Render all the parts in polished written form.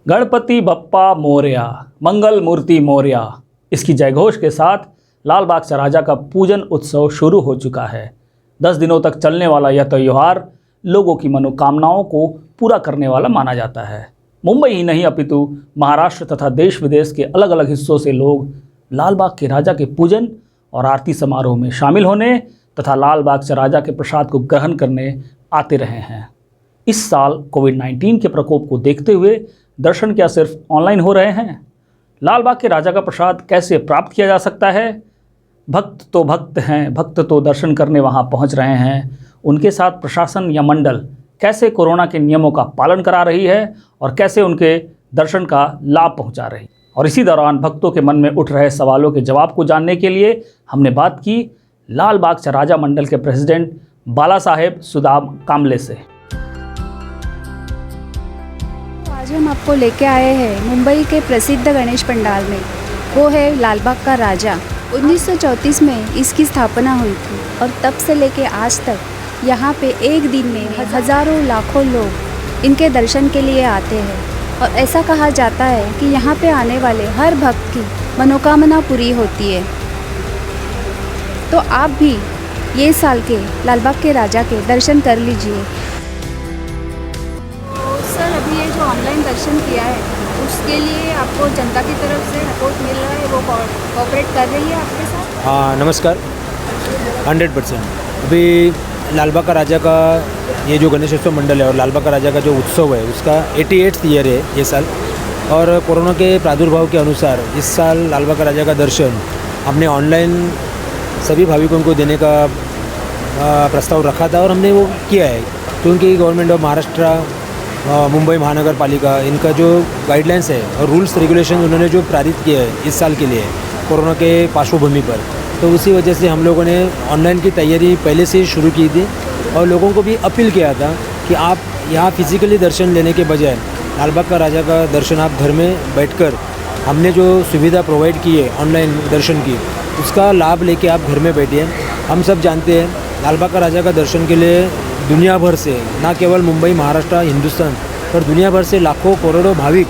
गणपति बप्पा मोरया, मंगल मूर्ति मोरया, इसकी जयघोष के साथ लाल बाग चा राजा का पूजन उत्सव शुरू हो चुका है। 10 दिनों तक चलने वाला यह त्यौहार लोगों की मनोकामनाओं को पूरा करने वाला माना जाता है। मुंबई ही नहीं अपितु महाराष्ट्र तथा देश विदेश के अलग अलग हिस्सों से लोग लाल बाग के राजा के पूजन और आरती समारोह में शामिल होने तथा लाल बाग चा राजा के प्रसाद को ग्रहण करने आते रहे हैं। इस साल कोविड-19 के प्रकोप को देखते हुए दर्शन क्या सिर्फ ऑनलाइन हो रहे हैं? लाल बाग के राजा का प्रसाद कैसे प्राप्त किया जा सकता है? भक्त तो भक्त हैं, भक्त तो दर्शन करने वहां पहुंच रहे हैं। उनके साथ प्रशासन या मंडल कैसे कोरोना के नियमों का पालन करा रही है और कैसे उनके दर्शन का लाभ पहुंचा रही। और इसी दौरान भक्तों के मन में उठ रहे सवालों के जवाब को जानने के लिए हमने बात की लाल बाग चा राजा मंडल के प्रेसिडेंट बाला साहेब सुदाम कामले से। आज हम आपको लेके आए हैं मुंबई के प्रसिद्ध गणेश पंडाल में। वो है लाल बाग का राजा। 1934 में इसकी स्थापना हुई थी और तब से लेके आज तक यहाँ पे एक दिन में हज़ारों लाखों लोग इनके दर्शन के लिए आते हैं। और ऐसा कहा जाता है कि यहाँ पे आने वाले हर भक्त की मनोकामना पूरी होती है। तो आप भी ये साल के लाल बाग के राजा के दर्शन कर लीजिए। सर, अभी ये जो ऑनलाइन दर्शन किया है उसके लिए आपको जनता की तरफ से सपोर्ट मिल रहा है, वो कोऑपरेट कर रही है आपके साथ? हाँ, नमस्कार। 100% अभी लाल बाग का राजा का ये जो गणेशोत्सव मंडल है और लाल बाग का राजा का जो उत्सव है उसका 88th ईयर है ये साल। और कोरोना के प्रादुर्भाव के अनुसार इस साल लाल बाग का राजा का दर्शन हमने ऑनलाइन सभी भाविकों को देने का प्रस्ताव रखा था और हमने वो किया है, क्योंकि गवर्नमेंट ऑफ महाराष्ट्र, मुंबई महानगर पालिका, इनका जो गाइडलाइंस है और रूल्स रेगुलेशन उन्होंने जो पारित किए हैं इस साल के लिए कोरोना के पार्श्वभूमि पर, तो उसी वजह से हम लोगों ने ऑनलाइन की तैयारी पहले से ही शुरू की थी और लोगों को भी अपील किया था कि आप यहाँ फिजिकली दर्शन लेने के बजाय लाल बाग का राजा का दर्शन आप घर में बैठकर हमने जो सुविधा प्रोवाइड की है ऑनलाइन दर्शन की, उसका लाभ लेके आप घर में बैठिए। हम सब जानते हैं लाल बाग का राजा का दर्शन के लिए दुनिया भर से, ना केवल मुंबई, महाराष्ट्र, हिंदुस्तान, पर दुनिया भर से लाखों करोड़ों भाविक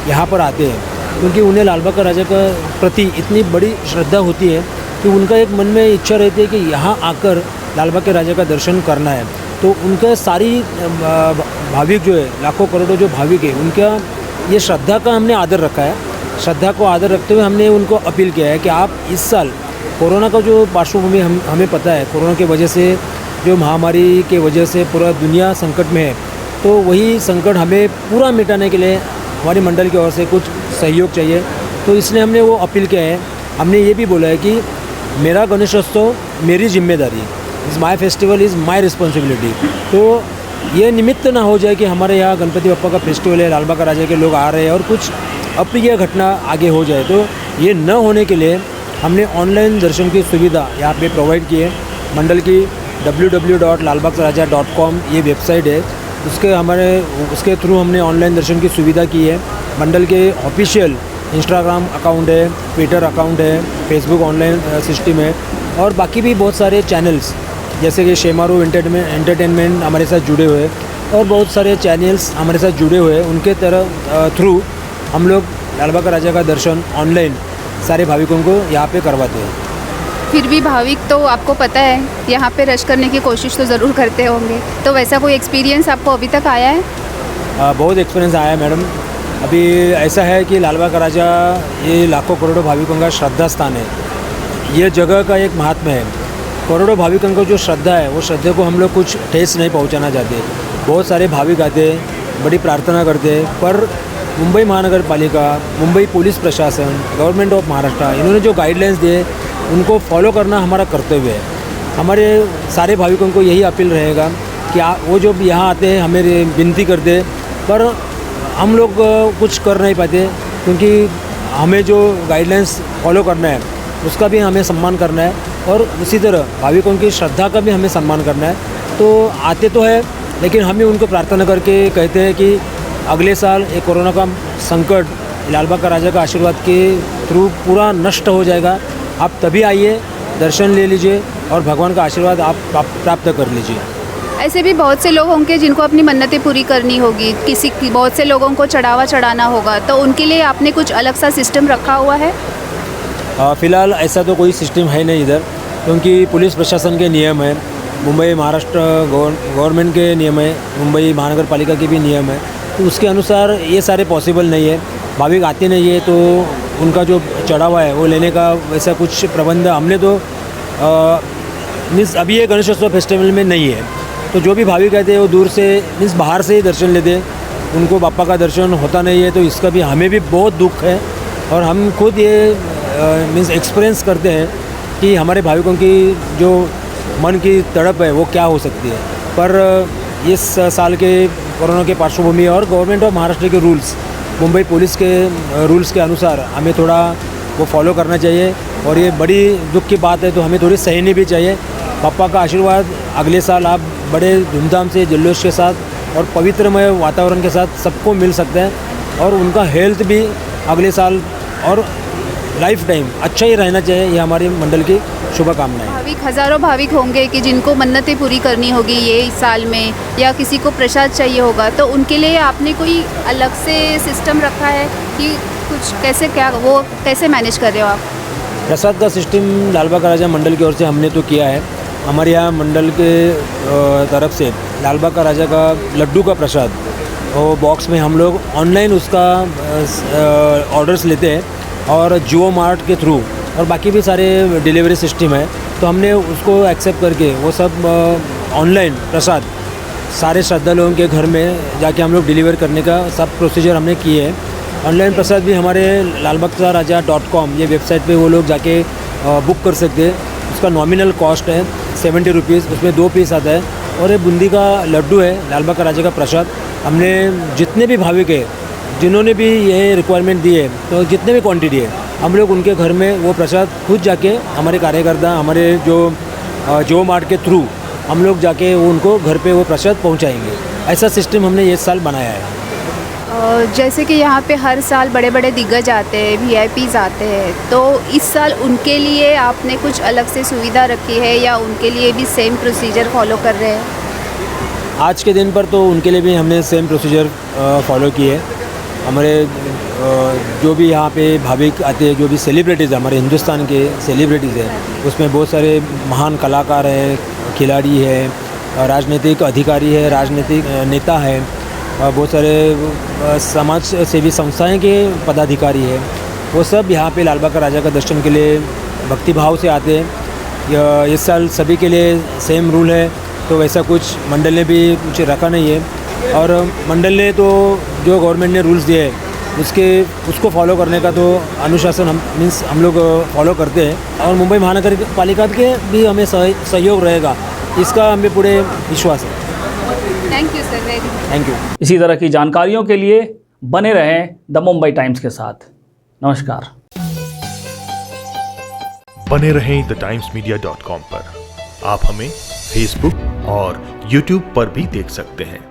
यहाँ पर आते हैं, क्योंकि उन्हें लाल बाग का राजा का प्रति इतनी बड़ी श्रद्धा होती है कि उनका एक मन में इच्छा रहती है कि यहाँ आकर लाल बाग के राजा का दर्शन करना है। तो उनका सारी भाविक जो है, लाखों करोड़ों जो भाविक है, उनका ये श्रद्धा का हमने आदर रखा है। श्रद्धा को आदर रखते हुए हमने उनको अपील किया है कि आप इस साल कोरोना का जो पार्श्वभूमि हमें पता है, कोरोना की वजह से, जो महामारी के वजह से पूरा दुनिया संकट में है, तो वही संकट हमें पूरा मिटाने के लिए हमारी मंडल की ओर से कुछ सहयोग चाहिए। तो इसलिए हमने वो अपील किया है। हमने ये भी बोला है कि मेरा गणेशोत्सव मेरी जिम्मेदारी, is my festival, is my responsibility. तो ये निमित्त ना हो जाए कि हमारे यहाँ गणपति बप्पा का फेस्टिवल है, लाल बाग का राजा के लोग आ रहे हैं और कुछ अप्रिय घटना आगे हो जाए। तो ये न होने के लिए हमने ऑनलाइन दर्शन की सुविधा यहाँ पे प्रोवाइड की है। मंडल की www.lalbagcharaja.com ये वेबसाइट है, उसके थ्रू हमने ऑनलाइन दर्शन की सुविधा की है। मंडल के ऑफिशियल इंस्टाग्राम अकाउंट है, ट्विटर अकाउंट है, फेसबुक ऑनलाइन सिस्टम है और बाकी भी बहुत सारे चैनल्स जैसे कि शेमारू एंटरटेनमेंट हमारे साथ जुड़े हुए हैं और बहुत सारे चैनल्स हमारे साथ जुड़े हुए हैं। उनके थ्रू हम लोग लाल बाग का राजा का दर्शन ऑनलाइन सारे भाविकों को यहाँ पे करवाते हैं। फिर भी भाविक तो आपको पता है यहाँ पे रश करने की कोशिश तो ज़रूर करते होंगे, तो वैसा कोई एक्सपीरियंस आपको अभी तक आया है? बहुत एक्सपीरियंस आया है मैडम। अभी ऐसा है कि लाल बाग का राजा ये लाखों करोड़ों भाविकों का श्रद्धा स्थान है। ये जगह का एक महात्मा है। करोड़ों भाविकों को जो श्रद्धा है, वो श्रद्धा को हम लोग कुछ ठेस नहीं पहुँचाना चाहते। बहुत सारे भाविक आते हैं, बड़ी प्रार्थना करते हैं, पर मुंबई महानगर पालिका, मुंबई पुलिस प्रशासन, गवर्नमेंट ऑफ महाराष्ट्र, इन्होंने जो गाइडलाइंस दिए उनको फॉलो करना हमारा कर्तव्य है। हमारे सारे भाविकों को यही अपील रहेगा कि वो जो यहाँ आते हैं हमें विनती करते हैं, पर हम लोग कुछ कर नहीं पाते, क्योंकि हमें जो गाइडलाइंस फॉलो करना है उसका भी हमें सम्मान करना है और उसी तरह भाविकों की श्रद्धा का भी हमें सम्मान करना है। तो आते तो है, लेकिन हमें उनको प्रार्थना करके कहते हैं कि अगले साल ये कोरोना का संकट लाल बाग का राजा का आशीर्वाद के थ्रू पूरा नष्ट हो जाएगा। आप तभी आइए, दर्शन ले लीजिए और भगवान का आशीर्वाद आप प्राप्त कर लीजिए। ऐसे भी बहुत से लोग होंगे जिनको अपनी मन्नतें पूरी करनी होगी, बहुत से लोगों को चढ़ावा चढ़ाना होगा, तो उनके लिए आपने कुछ अलग सा सिस्टम रखा हुआ है? फ़िलहाल ऐसा तो कोई सिस्टम है नहीं इधर, क्योंकि पुलिस प्रशासन के नियम है, मुंबई महाराष्ट्र गवर्नमेंट के नियम है, मुंबई महानगर पालिका के भी नियम है, तो उसके अनुसार ये सारे पॉसिबल नहीं है। भाविक आते नहीं है तो उनका जो चढ़ावा है वो लेने का वैसा कुछ प्रबंध हमने तो मीन्स अभी ये गणेशोत्सव फेस्टिवल में नहीं है, तो जो भी भाविक आते हैं वो दूर से मीन्स बाहर से ही दर्शन लेते हैं, उनको बाप्पा का दर्शन होता नहीं है, तो इसका भी हमें भी बहुत दुख है और हम खुद ये मीन्स एक्सपीरियंस करते हैं कि हमारे भाविकों की जो मन की तड़प है वो क्या हो सकती है। पर इस साल के कोरोना के पार्श्वभूमि और गवर्नमेंट ऑफ महाराष्ट्र के रूल्स, मुंबई पुलिस के रूल्स के अनुसार हमें थोड़ा वो फॉलो करना चाहिए और ये बड़ी दुख की बात है, तो हमें थोड़ी सहनी भी चाहिए। पापा का आशीर्वाद अगले साल आप बड़े धूमधाम से जल्लोष के साथ और पवित्रमय वातावरण के साथ सबको मिल सकते हैं और उनका हेल्थ भी अगले साल और लाइफ टाइम अच्छा ही रहना चाहिए, ये हमारी मंडल की शुभकामनाएं। भाविक, हज़ारों भाविक होंगे कि जिनको मन्नतें पूरी करनी होगी ये इस साल में, या किसी को प्रसाद चाहिए होगा, तो उनके लिए आपने कोई अलग से सिस्टम रखा है कि कुछ कैसे मैनेज कर रहे हो आप? प्रसाद का सिस्टम लालबाग का राजा मंडल की ओर से हमने तो किया है। हमारे यहाँ मंडल के तरफ से लालबाग का राजा का लड्डू का प्रसाद वो बॉक्स में हम लोग ऑनलाइन उसका ऑर्डर्स लेते हैं और जियो मार्ट के थ्रू और बाकी भी सारे डिलीवरी सिस्टम है, तो हमने उसको एक्सेप्ट करके वो सब ऑनलाइन प्रसाद सारे श्रद्धालुओं के घर में जाके हम लोग डिलीवर करने का सब प्रोसीजर हमने किए हैं। ऑनलाइन प्रसाद भी हमारे lalbagkaraja.com ये वेबसाइट पे वो लोग जाके बुक कर सकते हैं। उसका नॉमिनल कॉस्ट है 70 रुपीज़, उसमें 2 पीस आता है और ये बूंदी का लड्डू है लालबाग का राजा का प्रसाद। हमने जितने भी भाविक है जिन्होंने भी ये रिक्वायरमेंट दी है, तो जितने भी क्वांटिटी है हम लोग उनके घर में वो प्रसाद खुद जाके हमारे कार्यकर्ता हमारे जो मार्ट के थ्रू हम लोग जाके वो उनको घर पे वो प्रसाद पहुंचाएंगे। ऐसा सिस्टम हमने ये साल बनाया है। जैसे कि यहाँ पे हर साल बड़े बड़े दिग्गज आते हैं, VIPs आते हैं, तो इस साल उनके लिए आपने कुछ अलग से सुविधा रखी है या उनके लिए भी सेम प्रोसीजर फॉलो कर रहे हैं? आज के दिन पर तो उनके लिए भी हमने सेम प्रोसीजर फॉलो किए। हमारे जो भी यहाँ पे भाविक आते हैं, जो भी सेलिब्रिटीज़ हमारे हिंदुस्तान के सेलिब्रिटीज़ हैं, उसमें बहुत सारे महान कलाकार हैं, खिलाड़ी हैं, राजनीतिक अधिकारी है, राजनीतिक नेता है, बहुत सारे समाज सेवी संस्थाएं के पदाधिकारी हैं, वो सब यहाँ पे लालबाग का राजा का दर्शन के लिए भक्तिभाव से आते हैं। इस साल सभी के लिए सेम रूल है, तो वैसा कुछ मंडल ने भी कुछ रखा नहीं है और मंडल ने तो जो गवर्नमेंट ने रूल्स दिए हैं उसको फॉलो करने का तो अनुशासन हम लोग फॉलो करते हैं और मुंबई महानगर पालिका के भी हमें सहयोग रहेगा, इसका हमें पूरे विश्वास है। Thank you sir, thank you. इसी तरह की जानकारियों के लिए बने रहें द मुंबई टाइम्स के साथ। नमस्कार। बने रहें thetimesmedia.com पर। आप हमें फेसबुक और यूट्यूब पर भी देख सकते हैं।